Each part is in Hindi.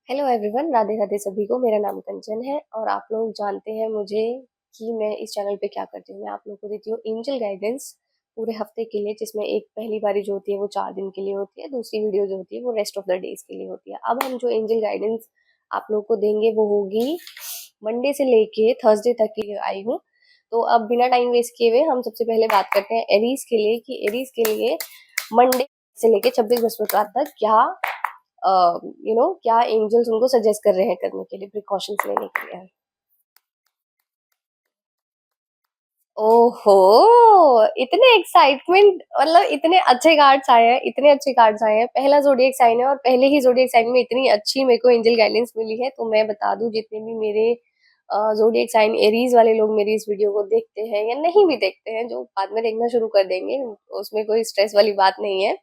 हेलो एवरीवन, राधे राधे सभी को। मेरा नाम कंचन है और आप लोग जानते हैं मुझे कि मैं इस चैनल पे क्या करती हूँ। मैं आप लोगों को देती हूँ एंजल गाइडेंस पूरे हफ्ते के लिए, जिसमें एक पहली बारी जो होती है वो 4 दिन के लिए होती है, दूसरी वीडियो जो होती है वो रेस्ट ऑफ द डेज के लिए होती है। अब हम जो एंजल गाइडेंस आप लोग को देंगे वो होगी मंडे से लेके थर्सडे तक की आई हूँ। तो अब बिना टाइम वेस्ट किए हुए हम सबसे पहले बात करते हैं एरीज के लिए कि एरीज के लिए मंडे से लेके 26 बृहस्पतिवार तक क्या क्या एंजल्स उनको सजेस्ट कर रहे हैं करने के लिए, प्रिकॉशंस लेने के लिए। ओहो, इतने एक्साइटमेंट, मतलब इतने अच्छे कार्ड्स आए हैं, इतने अच्छे कार्ड्स आए हैं। पहला जोडिएक साइन है और पहले ही जोडिएक साइन में इतनी अच्छी मेरे को एंजल गाइडेंस मिली है। तो मैं बता दूं, जितने भी मेरे जोडिएक साइन एरीज वाले लोग मेरी इस वीडियो को देखते हैं या नहीं भी देखते हैं, जो बाद में देखना शुरू कर देंगे, उसमें कोई स्ट्रेस वाली बात नहीं है।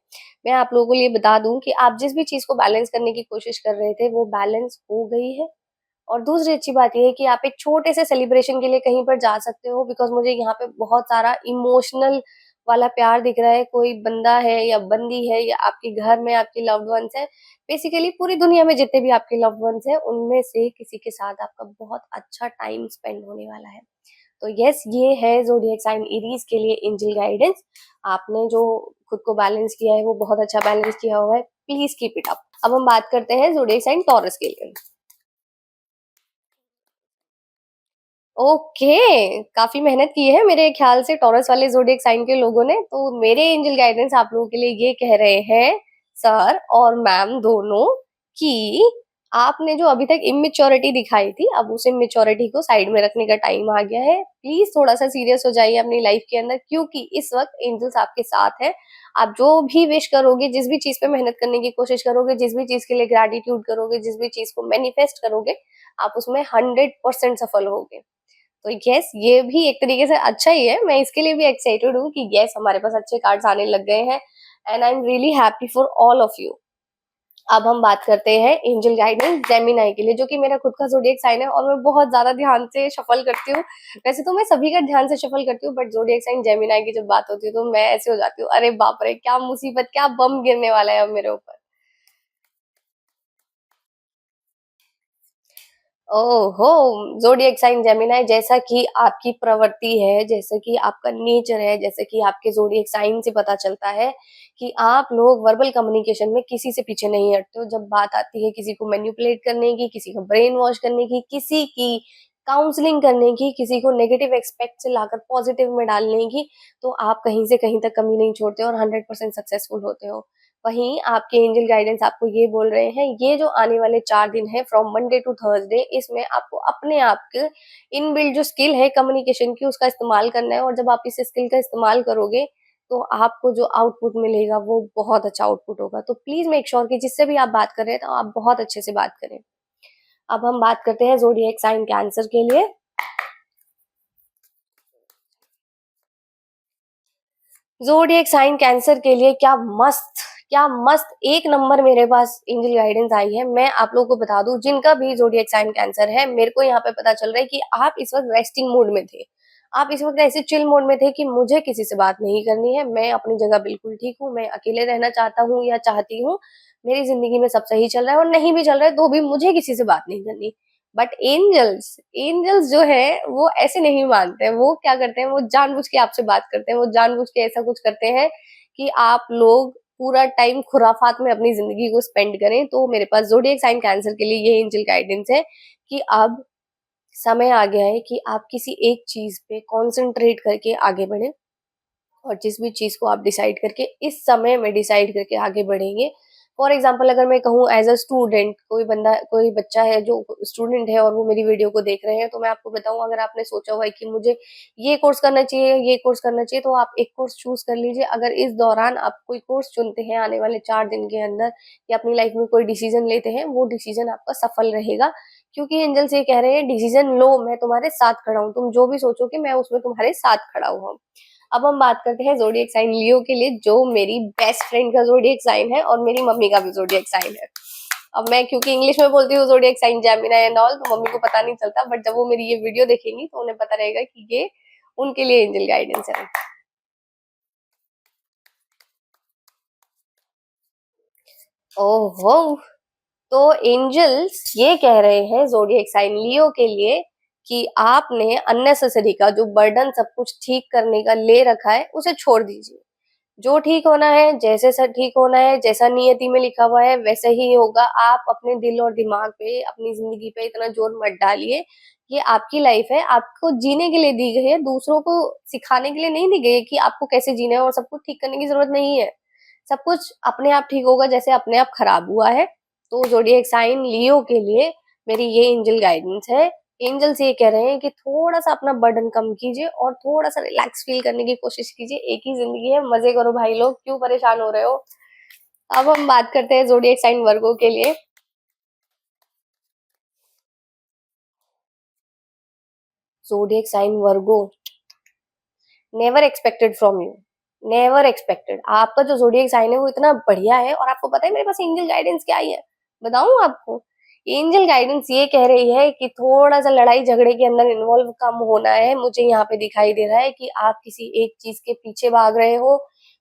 मैं आप लोगों को ये बता दूं कि आप जिस भी चीज को बैलेंस करने की कोशिश कर रहे थे वो बैलेंस हो गई है। और दूसरी अच्छी बात ये है कि आप एक छोटे से सेलिब्रेशन के लिए कहीं पर जा सकते हो, बिकॉज मुझे यहाँ पे बहुत सारा इमोशनल वाला प्यार दिख रहा है। कोई बंदा है या बंदी है या आपके घर में आपके लव्ड वंस है, बेसिकली पूरी दुनिया में जितने भी आपके लव्ड वंस है उनमें से किसी के साथ आपका बहुत अच्छा टाइम स्पेंड होने वाला है। तो यस, ये है ज़ोडिएक साइन एरीज के लिए एंजल गाइडेंस। आपने जो खुद को बैलेंस किया है वो बहुत अच्छा बैलेंस किया हुआ है, प्लीज कीप इट अप। अब हम बात करते हैं ज़ोडिएक साइन टॉरस के लिए। ओके, काफी मेहनत की है मेरे ख्याल से टॉरस वाले ज़ोडिएक साइन के लोगों ने। तो मेरे एंजल गाइडेंस आप लोगों के लिए ये कह रहे हैं, सर और मैम दोनों, कि आपने जो अभी तक इमेच्योरिटी दिखाई थी, अब उस इमेच्योरिटी को साइड में रखने का टाइम आ गया है। प्लीज थोड़ा सा सीरियस हो जाइए अपनी लाइफ के अंदर, क्योंकि इस वक्त एंजल्स आपके साथ है। आप जो भी विश करोगे, जिस भी चीज पे मेहनत करने की कोशिश करोगे, जिस भी चीज के लिए ग्रेटिट्यूड करोगे, जिस भी चीज को मैनिफेस्ट करोगे, आप उसमें 100% सफल होगे। तो यस, ये भी एक तरीके से अच्छा ही है। मैं इसके लिए भी एक्साइटेड हूँ कि यस, हमारे पास अच्छे कार्ड्स आने लग गए हैं and I am really happy for all of you. अब हम बात करते हैं एंजल गाइडेंस जेमिनाई के लिए, जो कि मेरा खुद का ज़ोडिएक साइन है और मैं बहुत ज्यादा ध्यान से शफल करती हूँ। वैसे तो मैं सभी का ध्यान से शफल करती हूँ, बट ज़ोडिएक साइन जेमिनाई की जब बात होती है तो मैं ऐसे हो जाती हूँ, अरे बाप रे, क्या मुसीबत, क्या बम गिरने वाला है अब मेरे ऊपर। ओहो, ज़ोडिएक साइन जेमिनी, जैसा कि आपकी प्रवृत्ति है, जैसे कि आपका नेचर है, जैसे कि आपके ज़ोडिएक साइन से पता चलता है कि आप लोग वर्बल कम्युनिकेशन में किसी से पीछे नहीं हटते हो। जब बात आती है किसी को मैनिपुलेट करने की, किसी को ब्रेन वॉश करने की, किसी की काउंसलिंग करने की, किसी को नेगेटिव एक्सपेक्ट से लाकर पॉजिटिव में डालने की, तो आप कहीं से कहीं तक कमी नहीं छोड़ते और 100% सक्सेसफुल होते हो। वहीं आपके एंजल गाइडेंस आपको ये बोल रहे हैं, ये जो आने वाले 4 दिन है फ्रॉम मंडे टू थर्सडे, इसमें आपको अपने आप के इनबिल्ट जो स्किल है कम्युनिकेशन की, उसका इस्तेमाल करना है। और जब आप इस स्किल का इस्तेमाल करोगे तो आपको जो आउटपुट मिलेगा वो बहुत अच्छा आउटपुट होगा। तो प्लीज मेक श्योर कि जिससे भी आप बात कर रहे हैं तो आप बहुत अच्छे से बात करें। अब हम बात करते हैं ज़ोडिएक साइन कैंसर के लिए। ज़ोडिएक साइन कैंसर के लिए क्या मस्त एक नंबर मेरे पास एंजल गाइडेंस आई है। मैं आप लोगों को बता दूं, जिनका भी ज़ोडिएक साइन कैंसर है, मेरे को यहाँ पे पता चल रहा है कि आप इस वक्त रेस्टिंग मोड में थे। आप इस वक्त ऐसे चिल मोड में थे कि मुझे किसी से बात नहीं करनी है, मैं अपनी जगह बिल्कुल ठीक हूँ, मैं अकेले रहना चाहता हूँ या चाहती हूँ, मेरी जिंदगी में सब सही चल रहा है, और नहीं भी चल रहा है तो भी मुझे किसी से बात नहीं करनी। बट एंजल्स एंजल्स जो है वो ऐसे नहीं मानते हैं। वो क्या करते हैं, वो जानबूझ के आपसे बात करते हैं, वो जानबूझ के ऐसा कुछ करते हैं कि आप लोग पूरा टाइम खुराफात में अपनी जिंदगी को स्पेंड करें। तो मेरे पास ज़ोडिएक साइन कैंसर के लिए ये एंजल गाइडेंस है कि अब समय आ गया है कि आप किसी एक चीज पे कंसंट्रेट करके आगे बढ़ें। और जिस भी चीज को आप डिसाइड करके इस समय में डिसाइड करके आगे बढ़ेंगे, फॉर एग्जाम्पल अगर मैं कहूँ एज अ स्टूडेंट, कोई बच्चा है जो स्टूडेंट है और वो मेरी वीडियो को देख रहे हैं, तो मैं आपको बताऊं, अगर आपने सोचा हुआ है कि मुझे ये कोर्स करना चाहिए, ये कोर्स करना चाहिए, तो आप एक कोर्स चूज कर लीजिए। अगर इस दौरान आप कोई कोर्स चुनते हैं आने वाले 4 दिन के अंदर, या अपनी लाइफ में कोई डिसीजन लेते हैं, वो डिसीजन आपका सफल रहेगा। क्योंकि एंजल्स ये कह रहे हैं, डिसीजन लो, मैं तुम्हारे साथ खड़ा हूँ, तुम जो भी सोचोगे मैं उसमें तुम्हारे साथ खड़ा हूँ। अब हम बात करते हैं ज़ोडिएक साइन लियो के लिए, जो मेरी बेस्ट फ्रेंड का ज़ोडिएक साइन है और मेरी मम्मी का भी ज़ोडिएक साइन है। अब मैं क्योंकि इंग्लिश में बोलती हूँ zodiac sign Gemini and all, तो मम्मी को पता नहीं चलता, बट जब वो मेरी ये वीडियो देखेंगी तो उन्हें पता रहेगा कि ये उनके लिए एंजल गाइडेंस है। ओहो, तो एंजल्स ये कह रहे हैं ज़ोडिएक साइन लियो के लिए कि आपने अननेसेसरी का जो बर्डन सब कुछ ठीक करने का ले रखा है, उसे छोड़ दीजिए। जो ठीक होना है, जैसे स ठीक होना है, जैसा नियति में लिखा हुआ है, वैसे ही होगा। आप अपने दिल और दिमाग पे, अपनी ज़िंदगी पे इतना ज़ोर मत डालिए। ये आपकी लाइफ़ है, आपको जीने के लिए दी गई है, दूसरों को सिखाने के लिए नहीं दी गई है कि आपको कैसे जीना है और सब कुछ ठीक करने की ज़रूरत नहीं है। सब कुछ अपने आप ठीक होगा जैसे अपने आप खराब हुआ है। तो ज़ोडिएक साइन लियो के लिए मेरी ये एंजल गाइडेंस है। एंजल्स ये कह रहे हैं कि थोड़ा-सा अपना बर्डन कम कीजिए और थोड़ा-सा रिलैक्स फ़ील करने की कोशिश कीजिए। एक ही ज़िंदगी है, मज़े करो भाई लोग, क्यों परेशान हो रहे हो? अब हम बात करते हैं ज़ोडिएक साइन वर्गो के लिए। Zodiac sign Virgo, never expected from you, never expected. आपका जो ज़ोडिएक साइन है वो इतना बढ़िया है और आपको पता है मेरे पास एंजल गाइडेंस क्या आई है? बताऊँ आपको? एंजल गाइडेंस ये कह रही है कि थोड़ा-सा लड़ाई झगड़े के अंदर इन्वॉल्व कम होना है। मुझे यहाँ पे दिखाई दे रहा है कि आप किसी एक चीज़ के पीछे भाग रहे हो।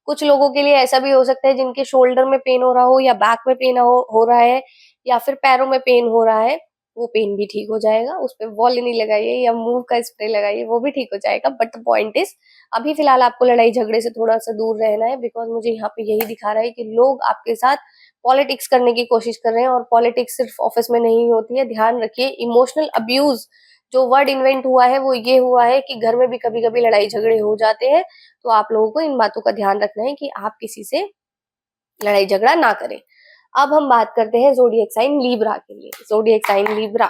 कुछ लोगों के लिए ऐसा भी हो सकता है जिनके शोल्डर में पेन हो रहा हो या बैक में पेन हो रहा है या फिर पैरों में पेन हो रहा है, वो पेन भी ठीक हो जाएगा। उसपे वॉलिनी लगाइए या मूव का स्प्रे लगाइए, वो भी ठीक हो जाएगा। बट द पॉइंट इज़ अभी फिलहाल आपको लड़ाई झगड़े से थोड़ा-सा दूर रहना है बिकॉज़ मुझे यहाँ पे यही दिखा रहा है कि लोग आपके साथ पॉलिटिक्स करने की कोशिश कर रहे हैं और पॉलिटिक्स सिर्फ ऑफिस में नहीं होती है। ध्यान रखिए इमोशनल अब्यूज़ जो वर्ड इन्वेंट हुआ है वो ये हुआ है कि घर में भी कभी-कभी लड़ाई झगड़े हो जाते हैं। तो आप लोगों को इन बातों का ध्यान रखना है कि आप किसी से लड़ाई झगड़ा ना करें। अब हम बात करते हैं ज़ोडिएक साइन लिब्रा के लिए। ज़ोडिएक साइन लिब्रा,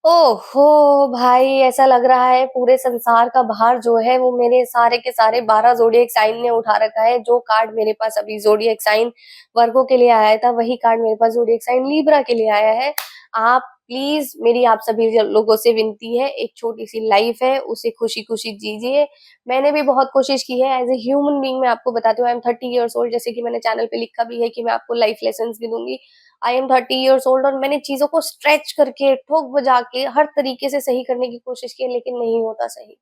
ओहो! भाई ऐसा लग रहा है पूरे संसार का भार जो है वो मेरे सारे के सारे 12 ज़ोडिएक साइन ने उठा रखा है। जो कार्ड मेरे पास अभी ज़ोडिएक साइन वर्गो के लिए आया था, वही कार्ड मेरे पास ज़ोडिएक साइन लिब्रा के लिए आया है। आप प्लीज़ मेरी आप सभी लोगों से विनती है, एक छोटी-सी लाइफ़ है, उसे खुशी-खुशी जीजिए। मैंने भी बहुत कोशिश की है एज़ अ ह्यूमन बीइंग मैं आपको बताती हूँ आई एम 30 इयर्स ओल्ड जैसे कि मैंने चैनल पे लिखा भी है कि मैं आपको लाइफ़ लेसन्स भी दूँगी। आई एम 30 इयर्स ओल्ड और मैंने चीज़ों को स्ट्रेच करके, ठोक बजा के, हर तरीके से सही करने की कोशिश की है लेकिन नहीं होता सही।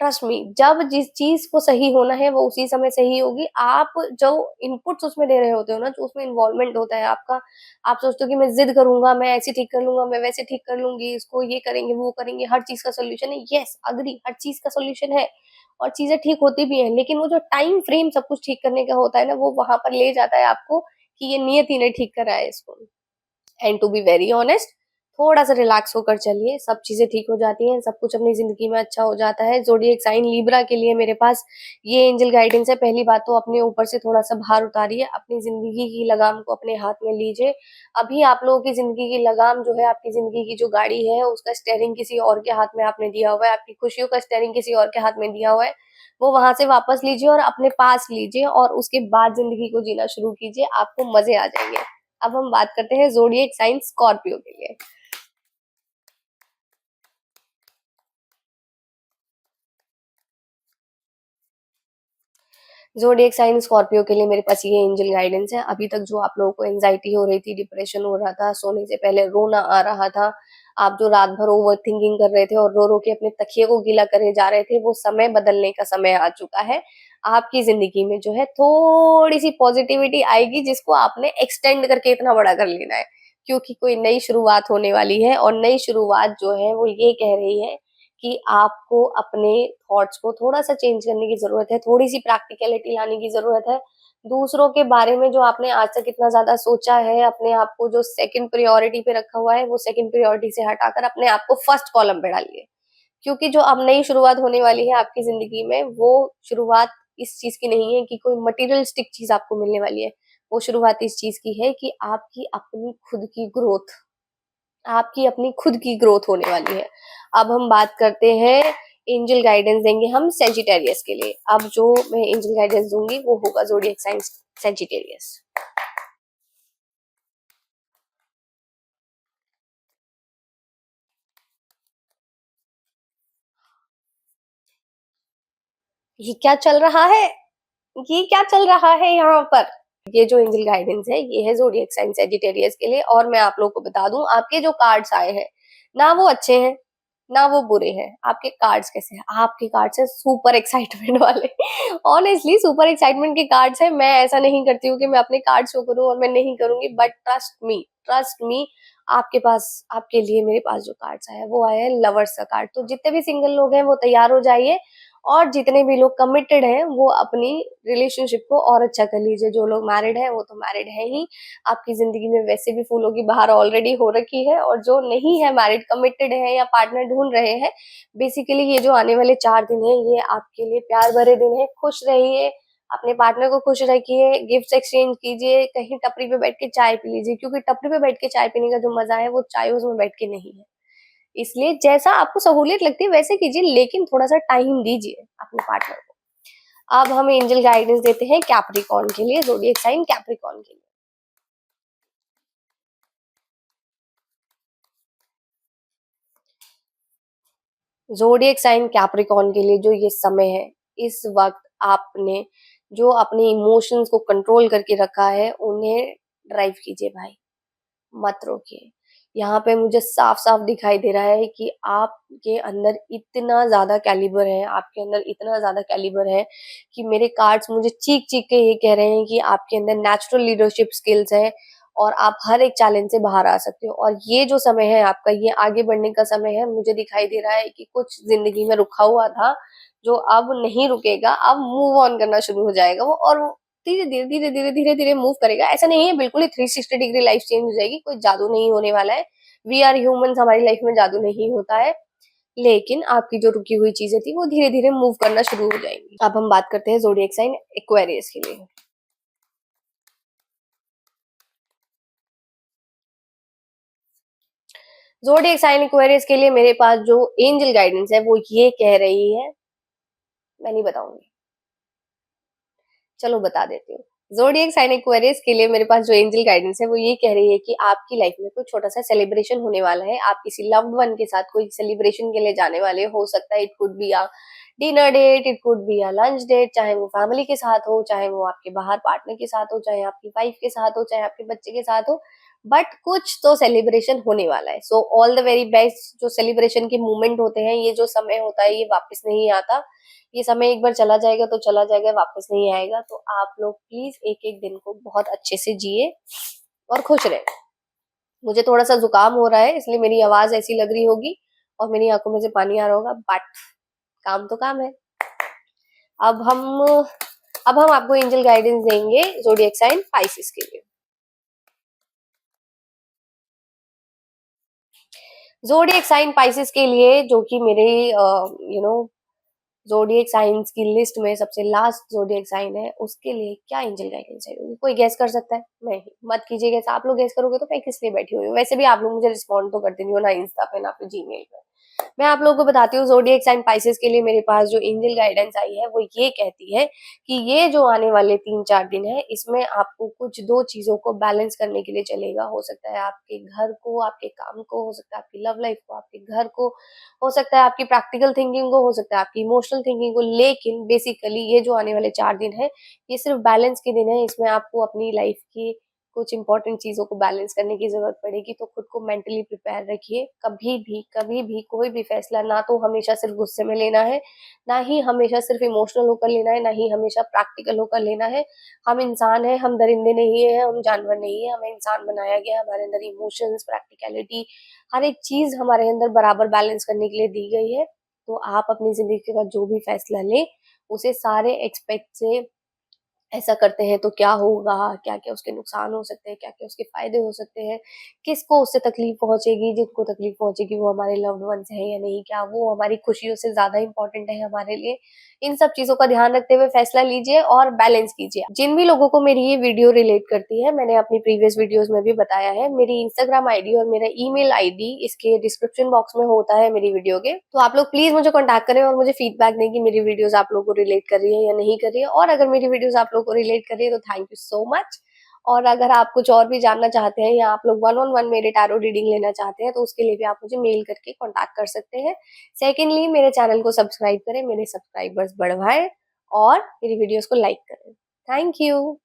ट्रस्ट मी जब जिस चीज़ को सही होना है वो उसी समय सही होगी। आप जो इनपुट्स उसमें दे रहे होते हो ना, जो उसमें इन्वॉल्वमेंट होता है आपका, आप सोचते हो कि मैं ज़िद करूँगा, मैं ऐसे ठीक कर लूँगा, मैं वैसे ठीक कर लूँगी, इसको ये करेंगे, वो करेंगे, हर चीज़ का सॉल्यूशन है। येस, एग्री हर चीज़ का सॉल्यूशन है और चीज़ें ठीक होती भी हैं। लेकिन वो जो टाइम फ्रेम सब कुछ ठीक करने का होता है ना, वो वहाँ पर ले जाता है आपको कि ये नियति ने ठीक करा है इसको। And to be very honest थोड़ा-सा रिलैक्स होकर चलिए, सब चीज़ें ठीक हो जाती हैं, सब कुछ अपनी ज़िंदगी में अच्छा हो जाता है। ज़ोडिएक साइन लिब्रा के लिए मेरे पास ये एंजल गाइडेंस है। पहली बात तो अपने ऊपर से थोड़ा-सा भार उतारिए, अपनी ज़िंदगी की लगाम को अपने हाथ में लीजिए। अभी आप लोगों की ज़िंदगी की लगाम जो है, आपकी ज़िंदगी की जो गाड़ी है, उसका स्टीयरिंग किसी और के हाथ में आपने दिया हुआ है, आपकी खुशियों का स्टीयरिंग किसी और के हाथ में दिया हुआ है। वो वहाँ से वापस लीजिए और अपने पास लीजिए और उसके बाद ज़िंदगी को जीना शुरू कीजिए, आपको मज़े आ जाएँगे। अब हम बात करते हैं ज़ोडिएक साइन स्कॉर्पियो के लिए। ज़ोडिएक साइन स्कॉर्पियो के लिए मेरे पास ये एंजल गाइडेंस है। अभी तक जो आप लोगों को एंग्ज़ायटी हो रही थी, डिप्रेशन हो रहा था, सोने से पहले रोना आ रहा था, आप जो रात भर ओवरथिंकिंग कर रहे थे और रो-रो के अपने तकिए को गीला करे जा रहे थे, वो समय बदलने का समय आ चुका है। आपकी ज़िंदगी में जो है थोड़ी-सी पॉज़िटिविटी आएगी जिसको आपने एक्सटेंड करके इतना बड़ा कर लेना है। क्योंकि कोई नई शुरुआत होने वाली है और नई शुरुआत जो है वो ये कह रही है कि आपको अपने थॉट्स को थोड़ा-सा चेंज करने की ज़रूरत है, थोड़ी-सी प्रैक्टिकैलिटी लाने की ज़रूरत है। दूसरों के बारे में जो आपने आज तक इतना ज़्यादा सोचा है, अपने आप को जो सेकंड प्रायोरिटी पे रखा हुआ है, वो सेकंड प्रायोरिटी से हटाकर अपने आप को फर्स्ट कॉलम पे डालिए। क्योंकि जो अब नई शुरुआत होने वाली है आपकी ज़िंदगी में, वो शुरुआत इस चीज़ की नहीं है कि कोई मटेरियलिस्टिक चीज़ आपको मिलने वाली है। वो शुरुआत इस चीज़ की है कि आपकी अपनी खुद की ग्रोथ आपकी अपनी खुद की ग्रोथ होने वाली है। अब हम बात करते हैं एंजल गाइडेंस देंगे हम सेजिटेरियस के लिए। अब जो मैं एंजल गाइडेंस दूँगी वो होगा ज़ोडिएक साइन सेजिटेरियस। ये क्या चल रहा है? ये क्या चल रहा है यहाँ पर? ये जो एंजल गाइडेंस है ये है ज़ोडिएक साइन सेजिटेरियस के लिए और मैं आप लोगों को बता दूँ आपके जो कार्ड्स आए हैं, ना वो अच्छे हैं ना वो बुरे हैं। आपके कार्ड्स कैसे हैं? आपके कार्ड्स हैं सुपर एक्साइटमेंट वाले। ऑनेस्टली सुपर एक्साइटमेंट के कार्ड्स हैं। मैं ऐसा नहीं करती हूँ कि मैं अपने कार्ड शो करूँ और मैं नहीं करूँगी, बट ट्रस्ट मी आपके पास, आपके लिए मेरे पास जो कार्ड्स आए हैं वो आए हैं लवर्स का कार्ड। तो जितने भी सिंगल लोग हैं वो तैयार हो जाइए, और जितने भी लोग कमिटेड हैं वो अपनी रिलेशनशिप को और अच्छा कर लीजिए। जो लोग मैरिड हैं वो तो मैरिड है ही, आपकी जिंदगी में वैसे भी फूलों की बहार ऑलरेडी हो रखी है। और जो नहीं है मैरिड, कमिटेड है या पार्टनर ढूंढ रहे हैं, बेसिकली ये जो आने वाले 4 दिन है ये आपके लिए प्यार भरे दिन है। खुश रहिए, अपने पार्टनर को खुश रखिए, गिफ्ट एक्सचेंज कीजिए, कहीं टपरी पे बैठ के चाय पी लीजिए, क्योंकि टपरी पे बैठ के चाय पीने का जो मजा है वो चाय उसमें बैठ के नहीं है। इसलिए जैसा आपको सहूलियत लगती है वैसे कीजिए, लेकिन थोड़ा-सा टाइम दीजिए अपने पार्टनर को। अब हम एंजल गाइडेंस देते हैं कैप्रिकॉर्न के लिए, ज़ोडिएक साइन कैप्रिकॉर्न के लिए। ज़ोडिएक साइन कैप्रिकॉर्न के लिए जो ये समय है, इस वक़्त आपने जो अपने इमोशंस को कंट्रोल करके रखा है, उन्हें ड्राइव कीजिए भाई, मत रोकिए। यहाँ पे मुझे साफ-साफ दिखाई दे रहा है कि आपके अंदर इतना ज़्यादा कैलिबर है, आपके अंदर इतना ज़्यादा कैलिबर है कि मेरे कार्ड्स मुझे चीख-चीख के ये कह रहे हैं कि आपके अंदर नेचुरल लीडरशिप स्किल्स हैं और आप हर एक चैलेंज से बाहर आ सकते हो। और ये जो समय है आपका, ये आगे बढ़ने का समय है। मुझे दिखाई दे रहा है कि कुछ ज़िंदगी में रुका हुआ था, जो अब नहीं रुकेगा, अब मूव ऑन करना शुरू हो जाएगा वो, और धीरे-धीरे, धीरे-धीरे, धीरे-धीरे मूव करेगा। ऐसा नहीं है बिल्कुल ही 360 डिग्री लाइफ चेंज हो जाएगी, कोई जादू नहीं होने वाला है। वी आर ह्यूमन्स, हमारी लाइफ में जादू नहीं होता है। लेकिन आपकी जो रुकी हुई चीज़ें थी वो धीरे-धीरे मूव करना शुरू हो जाएँगी। अब हम बात करते हैं ज़ोडिएक साइन एक्वेरियस के लिए। ज़ोडिएक साइन एक्वेरियस के लिए मेरे पास जो एंजल गाइडेंस है वो ये कह रही है, मैं नहीं बताऊँगी। चलो बता देती हूँ। ज़ोडिएक साइन एक्वेरियस के लिए मेरे पास जो एंजल गाइडेंस है वो ये कह रही है कि आपकी लाइफ में कोई छोटा-सा सेलिब्रेशन होने वाला है। आप किसी लव्ड वन के साथ कोई सेलिब्रेशन के लिए जाने वाले हो सकता है, it could be a dinner date, it could be a lunch date, चाहे वो फैमिली के साथ हो, चाहे वो आपके बाहर पार्टनर के साथ हो, चाहे आपकी वाइफ के साथ हो, चाहे आपके बच्चे के साथ हो, बट कुछ तो सेलिब्रेशन होने वाला है। So all the very best. जो सेलिब्रेशन के मोमेंट होते हैं, ये जो समय होता है ये वापस नहीं आता। ये समय एक बार चला जाएगा तो चला जाएगा, वापस नहीं आएगा। तो आप लोग प्लीज एक-एक दिन को बहुत अच्छे से जिए और खुश रहें। मुझे थोड़ा-सा ज़ुकाम हो रहा है इसलिए मेरी आवाज़ ऐसी लग रही होगी और मेरी आँखों में से पानी आ रहा होगा, बट काम तो काम है। अब हम अब हम आपको एंजल गाइडेंस देंगे ज़ोडिएक साइन पाइसेस के लिए। ज़ोडिएक साइन पाइसेस के लिए जो कि मेरे यू नो ज़ोडिएक साइन्स की लिस्ट में सबसे लास्ट ज़ोडिएक साइन है, उसके लिए क्या एंजल गाइडेंस है? कोई गेस कर सकता है? नहीं, मत कीजिए गेस। आप लोग गेस करोगे तो मैं किस लिए बैठी हुई हूँ? वैसे भी आप लोग मुझे रिस्पॉन्ड तो करते नहीं हो, ना इंस्टा पे, ना फिर जीमेल पे। मैं आप लोगों को बताती हूँ ज़ोडिएक साइन पाइसेस के लिए मेरे पास जो एंजल गाइडेंस आई है वो ये कहती है कि ये जो आने वाले 3-4 दिन है, इसमें आपको कुछ 2 चीज़ों को बैलेंस करने के लिए चलेगा। हो सकता है आपके घर को, आपके काम को, हो सकता है आपकी लव लाइफ को, आपके घर को, हो सकता है आपकी प्रैक्टिकल थिंकिंग को, हो सकता है आपकी इमोशनल थिंकिंग को। लेकिन बेसिकली ये जो आने वाले 4 दिन है, ये सिर्फ बैलेंस के दिन है। इसमें आपको अपनी लाइफ की कुछ इंपॉर्टेंट चीज़ों को बैलेंस करने की ज़रूरत पड़ेगी, तो खुद को मेंटली प्रिपेयर रखिए। कभी भी कोई भी फैसला ना तो हमेशा सिर्फ गुस्से में लेना है, ना ही हमेशा सिर्फ इमोशनल होकर लेना है, ना ही हमेशा प्रैक्टिकल होकर लेना है। हम इंसान हैं, हम दरिंदे नहीं हैं, हम जानवर नहीं हैं, हमें इंसान बनाया गया है। हमारे अंदर इमोशंस, प्रैक्टिकैलिटी, हर एक चीज़ हमारे अंदर बराबर बैलेंस करने के लिए दी गई है। तो आप अपनी ज़िंदगी का जो भी फैसला लें, उसे सारे एस्पेक्ट से ऐसा करते हैं तो क्या होगा, क्या-क्या उसके नुकसान हो सकते हैं, क्या-क्या उसके फ़ायदे हो सकते हैं, किसको उससे तकलीफ़ पहुँचेगी, जिसको तकलीफ़ पहुँचेगी वो हमारे लव्ड वन्स हैं या नहीं, क्या वो हमारी खुशियों से ज़्यादा इम्पोर्टेंट है हमारे लिए। इन सब चीज़ों का ध्यान रखते हुए फैसला लीजिए और बैलेंस कीजिए। जिन भी लोगों को मेरी ये वीडियो रिलेट करती है, मैंने अपनी प्रीवियस वीडियोज़ में भी बताया है, मेरी इंस्टाग्राम आईडी और मेरा ईमेल आईडी इसके डिस्क्रिप्शन बॉक्स में होता है मेरी वीडियो के। तो आप लोग प्लीज़ मुझे कॉन्टैक्ट करें और मुझे फीडबैक दें कि मेरी वीडियोज़ आप लोगों को रिलेट कर रही है या नहीं कर रही है। और अगर मेरी वीडियोज़ आप लोगों को रिलेट कर रही है तो थैंक यू सो मच। और अगर आप कुछ और भी जानना चाहते हैं या आप लोग वन ऑन वन मेरे टैरो रीडिंग लेना चाहते हैं तो उसके लिए भी आप मुझे मेल करके कॉन्टैक्ट कर सकते हैं। सेकेंडली मेरे चैनल को सब्सक्राइब करें, मेरे सब्सक्राइबर्स बढ़वाएँ और मेरी वीडियोज़ को लाइक करें। Thank you.